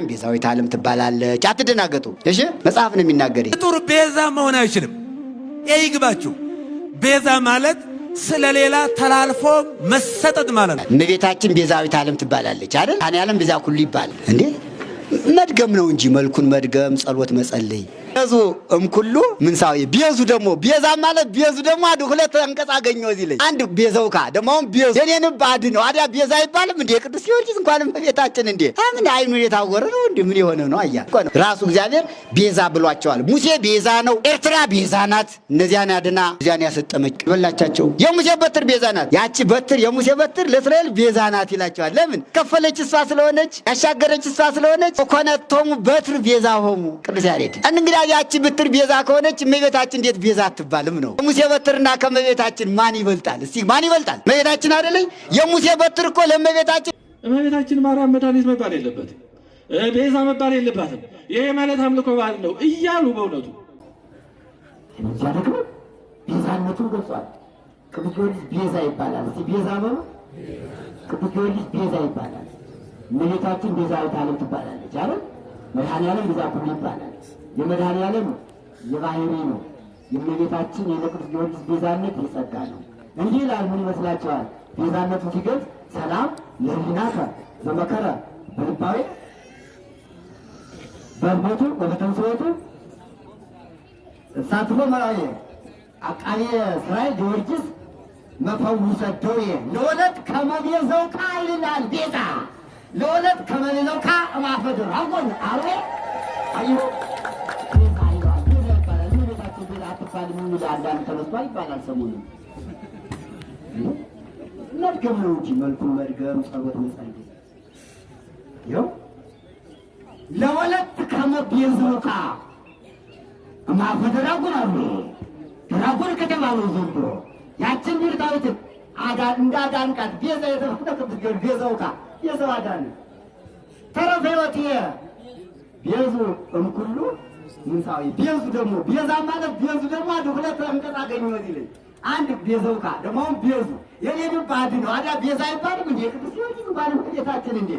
ቤዛዊት ዓለም ትባላለች። አትደናገጡ። እሺ መጽሐፍ ነው የሚናገር። ፍጡር ቤዛ መሆን አይችልም። ይግባችሁ። ቤዛ ማለት ስለሌላ ተላልፎ መሰጠት ማለት ነው። እመቤታችን ቤዛዊት ዓለም ትባላለች አይደል? አኔ ዓለም ቤዛ ኩሉ ይባል እንዴ? መድገም ነው እንጂ መልኩን መድገም፣ ጸሎት መጸለይ። ቤዙ እምኩሉ ምንሳዊ ቤዙ ደግሞ ቤዛ ማለት ቤዙ ደግሞ አድ ሁለት አንቀጽ አገኘው እዚህ ላይ አንድ ቤዛውካ ደግሞ ቤዙ የኔን ባድ ነው አዲያ ቤዛ አይባልም እንዴ? ቅዱስ ጊዮርጊስ እንኳን እመቤታችን እንዴ ምን አይኑ የታወረ ነው እንዴ? ምን የሆነ ነው? አያ ራሱ እግዚአብሔር ቤዛ ብሏቸዋል። ሙሴ ቤዛ ነው፣ ኤርትራ ቤዛ ናት። እነዚያን ያድና እዚያን ያሰጠመች በላቻቸው። የሙሴ በትር ቤዛ ናት። ያቺ በትር የሙሴ በትር ለእስራኤል ቤዛ ናት ይላቸዋል። ለምን? ከፈለች እሷ ስለሆነች፣ ያሻገረች እሷ ስለሆነች። ኮነቶሙ በትር ቤዛ ሆሙ ቅዱስ ያሬድ እንግዲህ ያቺ በትር ቤዛ ከሆነች እመቤታችን እንዴት ቤዛ አትባልም ነው? የሙሴ በትርና ከእመቤታችን ማን ይበልጣል? እስቲ ማን ይበልጣል? እመቤታችን አይደለኝ? የሙሴ በትር እኮ እመቤታችን ማርያም መድኃኒት መባል የለበትም፣ ቤዛ መባል የለባትም። ይሄ ማለት አምልኮ ባል ነው እያሉ በእውነቱ ደግሞ ቤዛነቱን ገልጿል። ቅዱስ ጊዮርጊስ ቤዛ ይባላል። እስቲ ቤዛ በሉ። ቅዱስ ጊዮርጊስ ቤዛ ይባላል። እመቤታችን ቤዛዊት ዓለም ትባላለች አይደል? መድኃኔዓለም ቤዛ ኩሉ ይባላል። የመድኃኔዓለም የባህሪ ነው። የእመቤታችን የቅዱስ ጊዮርጊስ ቤዛነት የጸጋ ነው። እንዲህ ይላል። ምን ይመስላችኋል? ቤዛነቱ ሲገልጽ ሰላም ለሕሊናከ ዘመከረ በልባዊ በሞቱ በተንሥኦቱ እሳትፎ መራዊ አቃቤ ሥራይ ጊዮርጊስ መፈውሰ ደዌ ለወለት ከመቤዘው ቃል ይላል። ቤዛ ለወለት ከመቤዘው ካ እማፈድር አጎን አሮ አዩ አንዳንድ ተነስቷል ይባላል። ሰሞኑን መድገም ነው እንጂ መልኩን መድገም፣ ጸሎት መጸለይ ይኸው ለወለት ከመቤዘውካ እማፈደራጉን አሉ ደራጉን ከተባለው ዘንድሮ ያችን ብርታዊት እንዳዳንቃት ቤዛ የተፈነ ቅዱስ ጊዮርጊስ ቤዛውካ ቤዛው አዳነ ተረፈ ሕይወት ቤዙ እምኩሉ ምንሳዊ ቤዙ ደግሞ ቤዛ ማለት ቤዙ ደግሞ አድ ሁለት አንቀጽ አገኘው እዚህ ላይ አንድ ቤዛውካ ደግሞ ቤዙ የኔን ባድ ነው አዳ ቤዛ አይባልም እንዴ? ቅዱስ ጊዮርጊስ ባል ጌታችን እንዴ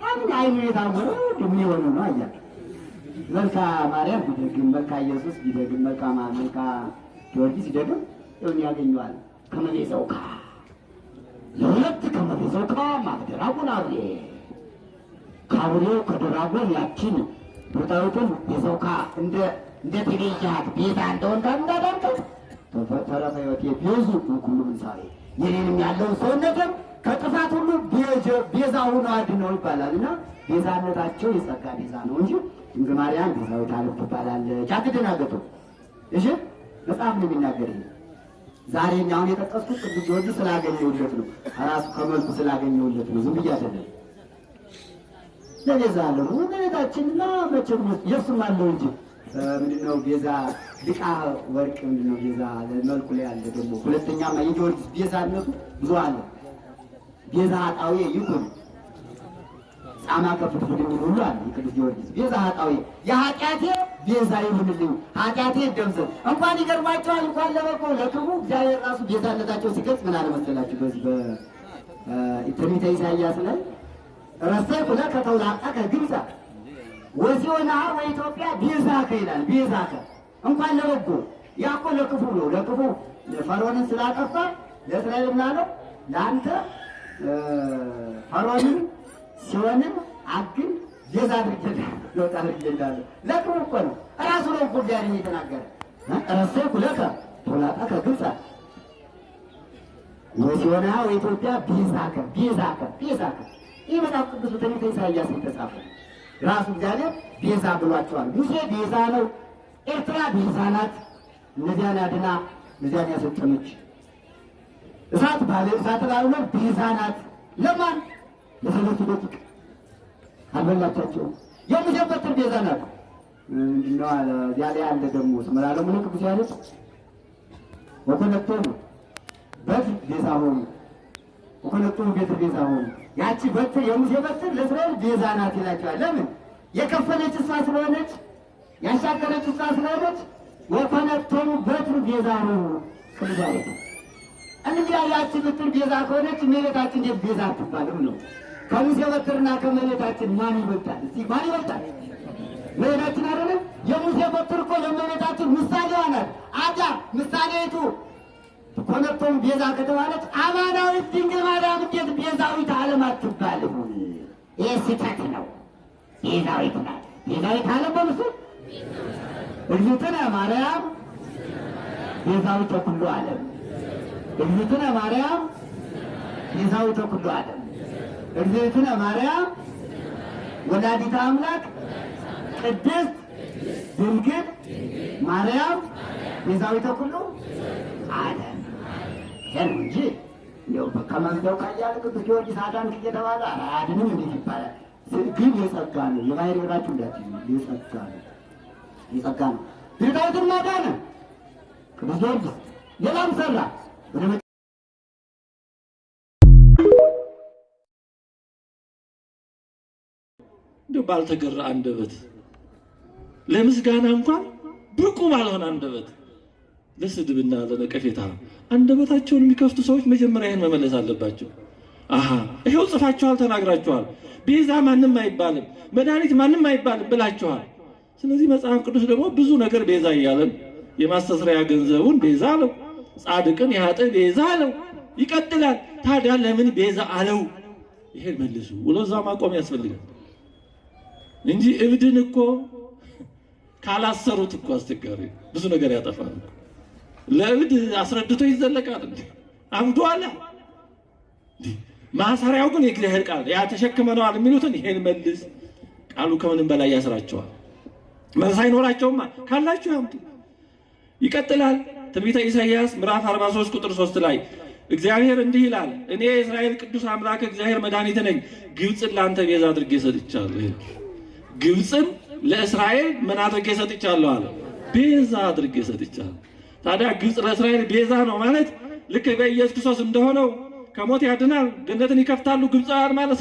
አሁን አይኑ የታወረ ምን ይሆነ ነው? አያ መልካ ማርያም ቢደግም መልካ ኢየሱስ ቢደግም መልካ ጊዮርጊስ ቢደግም ይሁን ያገኘዋል። ከመቤዛውካ ለሁለት ከመቤዛውካ ማፍደራጉን አብሬ ካብሬው ከደራጎን ያችን ብርታዊቱን ቤዛውካ እንደ ተቤዣት ቤዛ እንደወንዳ እንዳዳንከው ተረፈ ሕይወት ቤዙ ሁሉ ምንሳሌ የኔንም ያለውን ሰውነትም ከጥፋት ሁሉ ቤዛ ሆኖ አድነው ይባላል። እና ቤዛነታቸው የጸጋ ቤዛ ነው እንጂ ድንግል ማርያም ቤዛዊት ዓለም ትባላለች። አትደናገጡ። እሺ መጽሐፍ ነው የሚናገረኝ። ዛሬ አሁን የጠቀስኩት ቅዱስ ጊዮርጊስ ስላገኘሁለት ነው። ራሱ ከመልኩ ስላገኘሁለት ነው። ዝም ብዬ አይደለም። ለቤዛ አለው እመቤታችንና መቼም የእሱም አለው እንጂ ምንድነው ቤዛ ሊቃ ወርቅ ምንድነው ቤዛ መልኩ ላይ አለ። ደግሞ ሁለተኛማ የጊዮርጊስ ቤዛነቱ ብዙ አለ። ቤዛ ኃጣውዬ ይኩን ጻማ ከፍት ፍድም ሁሉ አለ። የቅዱስ ጊዮርጊስ ቤዛ ኃጣውዬ የኃጢአቴ ቤዛ ይሁንልኝ፣ ኃጢአቴ ደምሰው እንኳን ይገርማቸዋል። እንኳን ለበጎ ለክቡ እግዚአብሔር ራሱ ቤዛነታቸው ሲገልጽ ምን አለ መሰላችሁ? በዚህ በትንቢተ ኢሳይያስ ላይ ረሰይኩ ለከ ተውላጠከ ግብፀ ወሲዮንሃ ወኢትዮጵያ ቤዛከ ይላል። ቤዛከ እንኳን ለበጎ ያኮ ለክፉ ነው። ለክፉ ፈርዖንን ስላጠፋ ለእስራኤል ምናለው ለአንተ ፈርዖንን ሲሆንን አግን ቤዛ አድርጌልሃለሁ። ለክፉ እኮ ነው። ራሱ ነው እኮ እግዚአብሔር የተናገረ። ረሰይኩ ለከ ተውላጠከ ግብፀ ወሲዮንሃ ወኢትዮጵያ ቤዛከ ይህ መጽሐፍ ቅዱስ በትንቢተ ኢሳይያስ የተጻፈ ራሱ እግዚአብሔር ቤዛ ብሏቸዋል። ሙሴ ቤዛ ነው፣ ኤርትራ ቤዛ ናት። እነዚያን አድና እነዚያን ያሰጠመች እሳት ባልሆነ ቤዛ ናት። ለማን? ለሰለስቱ ደቂቅ አልበላቻቸውም። የሙሴ በትር ቤዛ ናት። ምንድነው አለ እዚያ ላይ አለ ደግሞ ስመላለሙ ቅዱስ ያሉት ወኮነቶሙ በትር ቤዛ ሆኑ፣ ወኮነቶሙ ቤትር ቤዛ ሆኑ። ያቺ በትር የሙሴ በትር ለእስራኤል ቤዛ ናት ይላቸዋል። ለምን? የከፈለች እሷ ስለሆነች፣ ያሻገረች እሷ ስለሆነች። ወኮነቶሙ በትር ቤዛ ነው ቅዱስ እንግዲህ ያቺ በትር ቤዛ ከሆነች እመቤታችን እንዴት ቤዛ አትባልም ነው? ከሙሴ በትርና ከእመቤታችን ማን ይበልጣል? እስቲ ማን ይበልጣል? እመቤታችን አይደለም? የሙሴ በትር እኮ ለእመቤታችን ምሳሌዋ ናት። አዳ ምሳሌቱ ኮነቶም ቤዛ ከተባለች አማናዊት ድንግል ማርያም እንዴት ቤዛዊት ዓለም አትባልም? ይህ ስህተት ነው። ቤዛዊት ናት። ቤዛዊት ዓለም በምሱ እግዝእትነ ማርያም ቤዛዊተ ኩሉ ዓለም። እግዝእትነ ማርያም ቤዛዊተ ኩሉ ዓለም። እግዝእትነ ማርያም ወላዲተ አምላክ ቅድስት ድንግል ማርያም ቤዛዊተ ኩሉ ዓለም ይሄን እንጂ እንደው ከመንገው ካያለ ቅዱስ ጊዮርጊስ አዳንክ እየተባለ አያድንም እንዴት ይባላል? ግን የጸጋ ነው። የባህር ወራችሁ እንዳትዩ የጸጋ ነው። የጸጋ ነው። ዳዊትን ማዳነ ቅዱስ ጊዮርጊስ ሌላም ሰራ። ወደ እንደው ባልተገራ አንደበት ለምስጋና እንኳን ብቁ ባልሆነ አንደበት ለስድብና ለነቀፌታ አንደበታቸውን የሚከፍቱ ሰዎች መጀመሪያ ይህን መመለስ አለባቸው። አሃ ይሄው ጽፋችኋል፣ ተናግራችኋል። ቤዛ ማንም አይባልም፣ መድኃኒት ማንም አይባልም ብላችኋል። ስለዚህ መጽሐፍ ቅዱስ ደግሞ ብዙ ነገር ቤዛ እያለን የማስተስሪያ ገንዘቡን ቤዛ አለው፣ ጻድቅን የኃጥእ ቤዛ አለው፣ ይቀጥላል። ታዲያ ለምን ቤዛ አለው? ይሄን መልሱ ብሎ እዛ ማቆም ያስፈልጋል እንጂ እብድን እኮ ካላሰሩት እኮ አስቸጋሪ ብዙ ነገር ያጠፋል። ለእብድ አስረድቶ ይዘለቃል እንዴ? አብዷል። ማሰሪያው ግን የእግዚአብሔር ቃል ያ ተሸክመነዋል የሚሉትን ይሄን መልስ ቃሉ ከምንም በላይ ያስራቸዋል። መልስ አይኖራቸውማ ካላችሁ ያምጡ። ይቀጥላል። ትንቢተ ኢሳይያስ ምዕራፍ 43 ቁጥር 3 ላይ እግዚአብሔር እንዲህ ይላል፣ እኔ የእስራኤል ቅዱስ አምላክ እግዚአብሔር መድኃኒት ነኝ፣ ግብፅን ለአንተ ቤዛ አድርጌ ሰጥቻለሁ። ግብፅን ለእስራኤል ምን አድርጌ ሰጥቻለሁ አለ? ቤዛ አድርጌ ሰጥቻለሁ። ታዲያ ግብፅ ለእስራኤል ቤዛ ነው ማለት ልክ በኢየሱስ ክርስቶስ እንደሆነው ከሞት ያድናል፣ ገነትን ይከፍታሉ ግብፃውያን ማለት